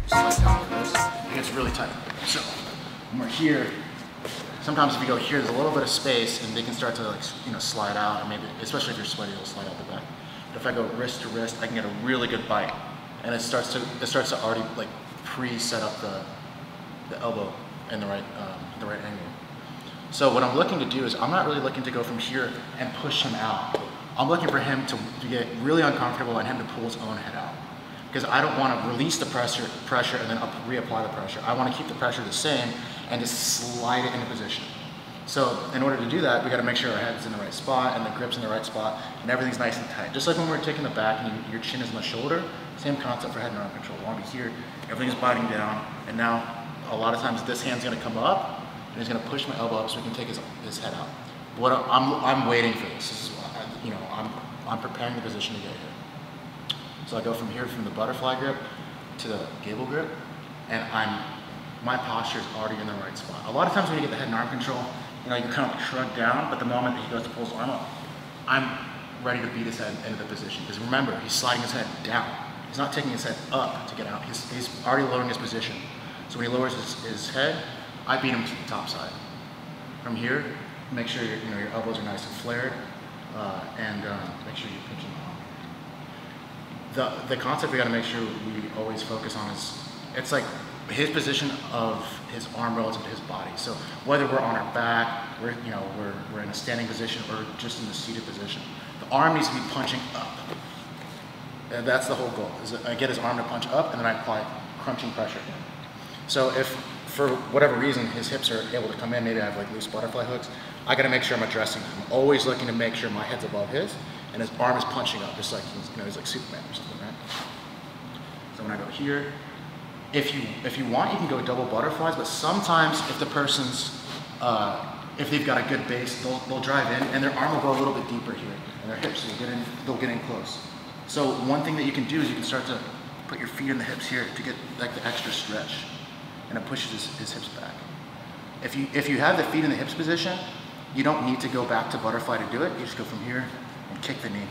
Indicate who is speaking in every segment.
Speaker 1: Slide down the wrist. It gets really tight. So when we're here, sometimes if you go here, there's a little bit of space, and they can start to like slide out, or maybe especially if you're sweaty, it'll slide out the back. But if I go wrist to wrist, I can get a really good bite, and it starts to already like pre-set up the elbow in the right angle. So what I'm looking to do is I'm not really looking to go from here and push him out. I'm looking for him to get really uncomfortable and him to pull his own head out. Because I don't want to release the pressure and then reapply the pressure. I want to keep the pressure the same and just slide it into position. So in order to do that, we got to make sure our head's in the right spot and the grip's in the right spot and everything's nice and tight. Just like when we're taking the back and your chin is on the shoulder, same concept for head and arm control. We want to be here, everything's biting down, and now a lot of times this hand's going to come up and he's going to push my elbow up so we can take his head out. What I'm waiting for this. This is I'm preparing the position to get here. So I go from here, from the butterfly grip to the gable grip, and my posture is already in the right spot. A lot of times when you get the head and arm control, you kind of shrug down, but the moment that he goes to pull his arm up, I'm ready to beat his head into the position. Because remember, he's sliding his head down. He's not taking his head up to get out. He's already lowering his position. So when he lowers his head, I beat him to the top side. From here, make sure your elbows are nice and flared, and make sure you're pinching the arm. The concept we got to make sure we always focus on is, it's like his position of his arm relative to his body. So whether we're on our back, we're in a standing position, or just in the seated position, the arm needs to be punching up. And that's the whole goal, is I get his arm to punch up and then I apply crunching pressure. So if for whatever reason his hips are able to come in, maybe I have like loose butterfly hooks, I got to make sure I'm addressing him. I'm always looking to make sure my head's above his and his arm is punching up, just like he's like Superman or something, right? So when I go here, if you want, you can go double butterflies, but sometimes if the person's if they've got a good base, they'll drive in and their arm will go a little bit deeper here, and their hips they'll get in close. So one thing that you can do is you can start to put your feet in the hips here to get like the extra stretch, and it pushes his hips back. If you have the feet in the hips position, you don't need to go back to butterfly to do it. You just go from here and kick the knee.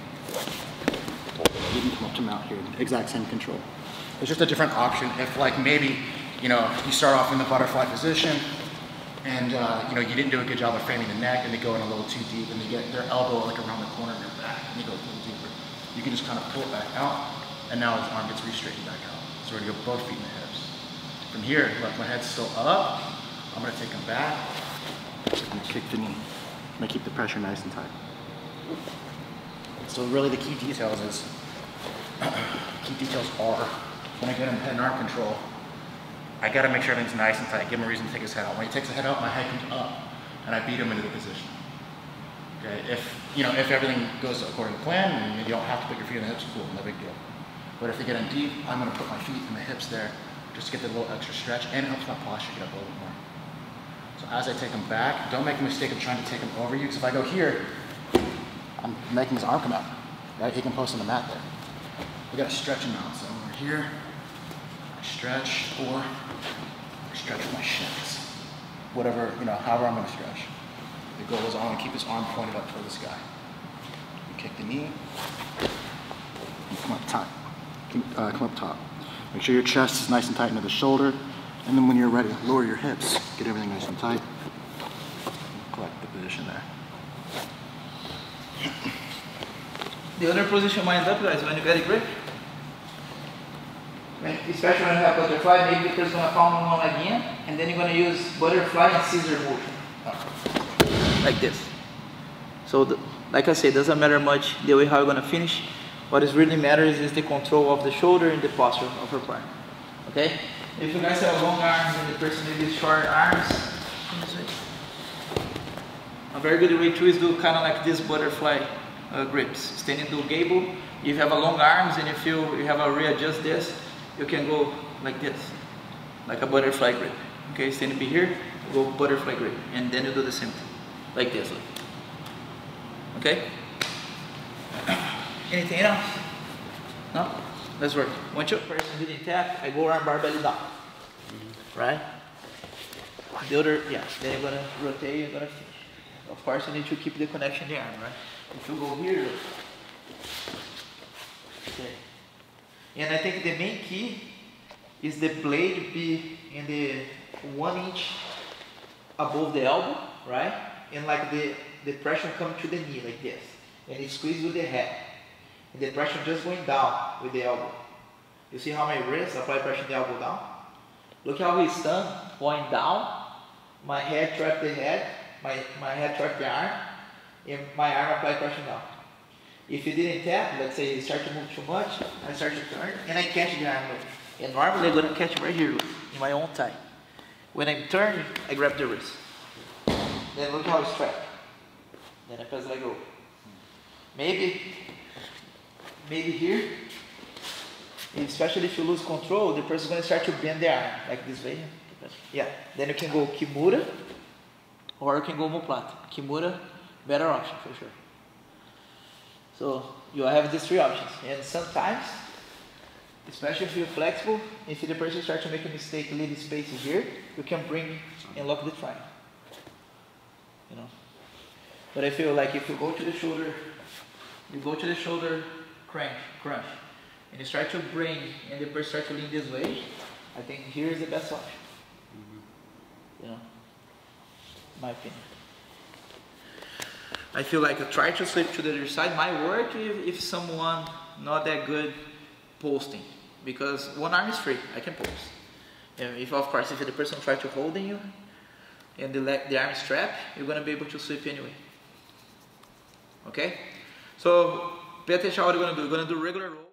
Speaker 1: You can come up to mount here, exact same control. It's just a different option. If like maybe, you start off in the butterfly position and you didn't do a good job of framing the neck and they go in a little too deep and they get their elbow like around the corner of their back and they go a little deeper. You can just kind of pull it back out and now his arm gets re-straightened back out. So we're gonna go both feet in the hips. From here, look, my head's still up. I'm gonna take him back. I'm gonna kick the knee. I'm gonna keep the pressure nice and tight. So really the key details are, when I get him head and arm control, I gotta make sure everything's nice and tight, give him a reason to take his head out. When he takes the head out, my head comes up, and I beat him into the position. Okay, if everything goes according to plan, and you don't have to put your feet in the hips, cool, no big deal. But if they get in deep, I'm gonna put my feet in the hips there, just to get the little extra stretch, and it helps my posture get up a little bit more. So as I take him back, don't make the mistake of trying to take him over you, because if I go here, I'm making his arm come out. Right? He can post on the mat there. We gotta stretch him out. So over here, I stretch, or I stretch with my shins. Whatever, however I'm gonna stretch. The goal is I wanna keep his arm pointed up toward the sky. You kick the knee, and come up top. Come up top. Make sure your chest is nice and tight into the shoulder, and then when you're ready, lower your hips. Get everything nice and tight. Collect the position there.
Speaker 2: The other position lined up, guys, when you get a grip. Especially when you have butterfly, maybe because you're going to palm on one leg in, and then you're going to use butterfly and scissor motion. Like this. So, like I said, it doesn't matter much the way how you're going to finish. What is really matters is the control of the shoulder and the posture of your partner. Okay? If you guys have long arms and the person maybe short arms, a very good way too is do kind of like this butterfly grips. Standing to gable. If you have a long arms and you feel you have to readjust this, you can go like this, like a butterfly grip. Okay, standing here, go butterfly grip, and then you do the same thing, like this. Look. Okay. Anything else? No? Let's work. Once your person is intact, I go arm bar belly down. Right? The other, yeah. Then you're gonna rotate, you're gonna finish. Of course, you need to keep the connection there, right? If you go here, okay. And I think the main key is the blade be in the 1 inch above the elbow, right? And like the pressure come to the knee like this. And it squeeze with the head. And the pressure just going down with the elbow. You see how my wrist apply pressure in the elbow down? Look how he's done, going down. My head trap the head, my head trap the arm, and my arm apply pressure down. If you didn't tap, let's say you start to move too much, I start to turn, and I catch the arm. And normally I'm going to catch right here, in my own thigh. When I'm turning, I grab the wrist. Then look how it's trapped. Then I press let go. Maybe here, especially if you lose control, the person's going to start to bend their arm, like this way. Yeah, then you can go Kimura, or you can go omoplata. Kimura, better option for sure. So you have these 3 options, and sometimes, especially if you're flexible, if the person starts to make a mistake, leave space here, you can bring and lock the triangle. You know. But I feel like if you go to the shoulder, crunch, and you start to bring, and the person starts to lean this way, I think here is the best option. You know, my opinion. I feel like I try to slip to the other side. Might work if someone not that good posting, because one arm is free. I can post. And if of course if the person try to holding you, and the arm is strapped, you're gonna be able to slip anyway. Okay? So pay attention what we're gonna do. We're gonna do regular roll.